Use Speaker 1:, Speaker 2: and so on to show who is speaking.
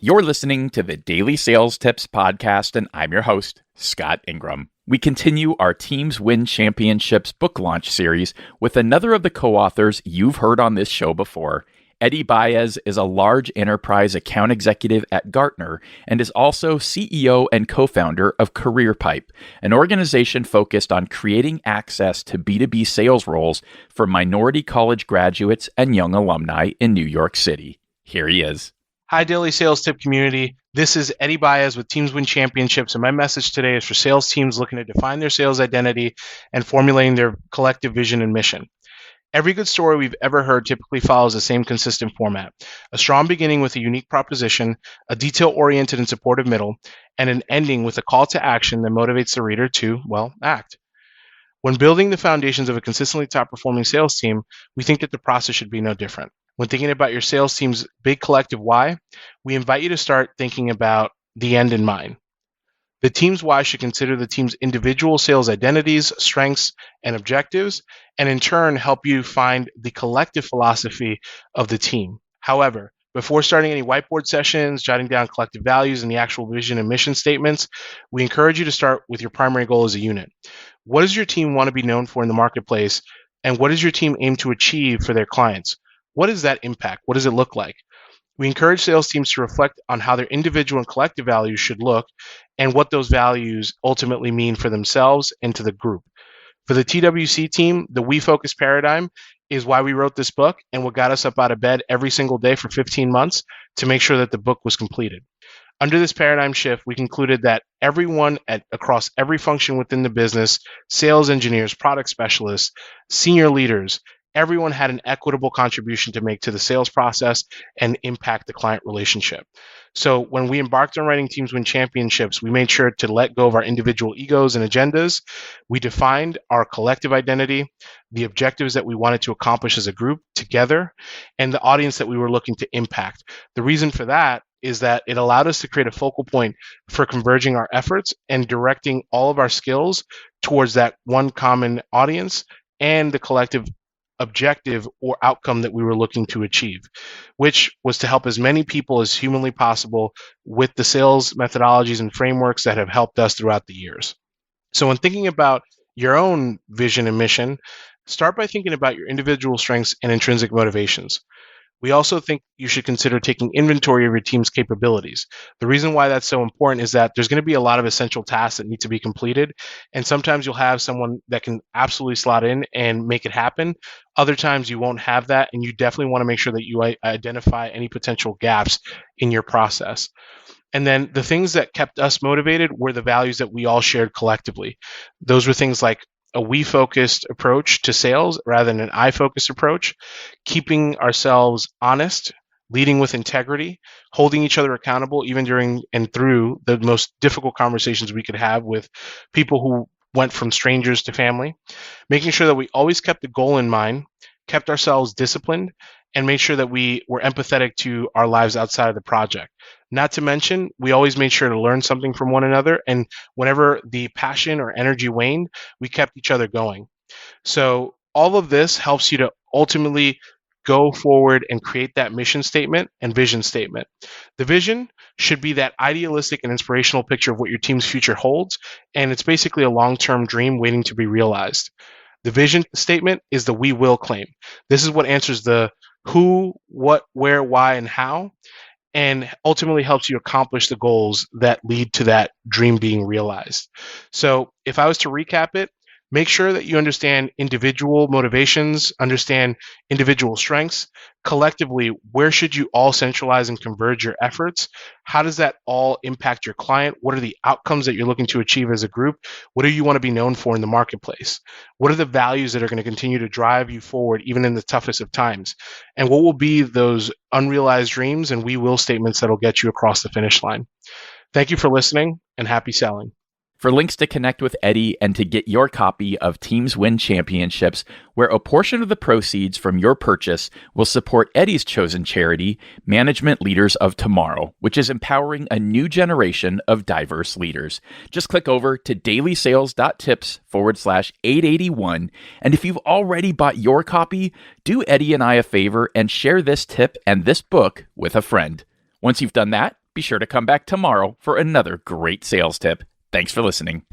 Speaker 1: You're listening to the Daily Sales Tips podcast, and I'm your host, Scott Ingram. We continue our Teams Win Championships book launch series with another of the co-authors you've heard on this show before. Eddie Baez is a large enterprise account executive at Gartner and is also CEO and co-founder of CareerPipe, an organization focused on creating access to B2B sales roles for minority college graduates and young alumni in New York City. Here he is.
Speaker 2: Hi, Daily Sales Tip community. This is Eddie Baez with Teams Win Championships, and my message today is for sales teams looking to define their sales identity and formulating their collective vision and mission. Every good story we've ever heard typically follows the same consistent format: a strong beginning with a unique proposition, a detail-oriented and supportive middle, and an ending with a call to action that motivates the reader to, act. When building the foundations of a consistently top-performing sales team, we think that the process should be no different. When thinking about your sales team's big collective why, we invite you to start thinking about the end in mind. The team's why should consider the team's individual sales identities, strengths, and objectives, and in turn help you find the collective philosophy of the team. However, before starting any whiteboard sessions, jotting down collective values and the actual vision and mission statements, we encourage you to start with your primary goal as a unit. What does your team want to be known for in the marketplace, and what does your team aim to achieve for their clients? What is that impact? What does it look like? We encourage sales teams to reflect on how their individual and collective values should look and what those values ultimately mean for themselves and to the group. For the TWC team, the We Focus paradigm is why we wrote this book and what got us up out of bed every single day for 15 months to make sure that the book was completed. Under this paradigm shift, we concluded that everyone across every function within the business, sales engineers, product specialists, senior leaders, everyone had an equitable contribution to make to the sales process and impact the client relationship. So when we embarked on writing Teams Win Championships, we made sure to let go of our individual egos and agendas. We defined our collective identity, the objectives that we wanted to accomplish as a group together, and the audience that we were looking to impact. The reason for that is that it allowed us to create a focal point for converging our efforts and directing all of our skills towards that one common audience and the collective objective or outcome that we were looking to achieve, which was to help as many people as humanly possible with the sales methodologies and frameworks that have helped us throughout the years. So when thinking about your own vision and mission, start by thinking about your individual strengths and intrinsic motivations. We also think you should consider taking inventory of your team's capabilities. The reason why that's so important is that there's going to be a lot of essential tasks that need to be completed. And sometimes you'll have someone that can absolutely slot in and make it happen. Other times you won't have that. And you definitely want to make sure that you identify any potential gaps in your process. And then the things that kept us motivated were the values that we all shared collectively. Those were things like a we-focused approach to sales rather than an I-focused approach, keeping ourselves honest, leading with integrity, holding each other accountable even during and through the most difficult conversations we could have with people who went from strangers to family, making sure that we always kept the goal in mind, kept ourselves disciplined, and made sure that we were empathetic to our lives outside of the project. Not to mention, we always made sure to learn something from one another. And whenever the passion or energy waned, we kept each other going. So all of this helps you to ultimately go forward and create that mission statement and vision statement. The vision should be that idealistic and inspirational picture of what your team's future holds. And it's basically a long-term dream waiting to be realized. The vision statement is the we will claim. This is what answers the who, what, where, why, and how, and ultimately helps you accomplish the goals that lead to that dream being realized. So if I was to recap it, make sure that you understand individual motivations, understand individual strengths. Collectively, where should you all centralize and converge your efforts? How does that all impact your client? What are the outcomes that you're looking to achieve as a group? What do you want to be known for in the marketplace? What are the values that are going to continue to drive you forward, even in the toughest of times? And what will be those unrealized dreams and we will statements that'll get you across the finish line? Thank you for listening and happy selling.
Speaker 1: For links to connect with Eddie and to get your copy of Teams Win Championships, where a portion of the proceeds from your purchase will support Eddie's chosen charity, Management Leaders of Tomorrow, which is empowering a new generation of diverse leaders. Just click over to DailySales.Tips/881. And if you've already bought your copy, do Eddie and I a favor and share this tip and this book with a friend. Once you've done that, Be sure to come back tomorrow for another great sales tip. Thanks for listening.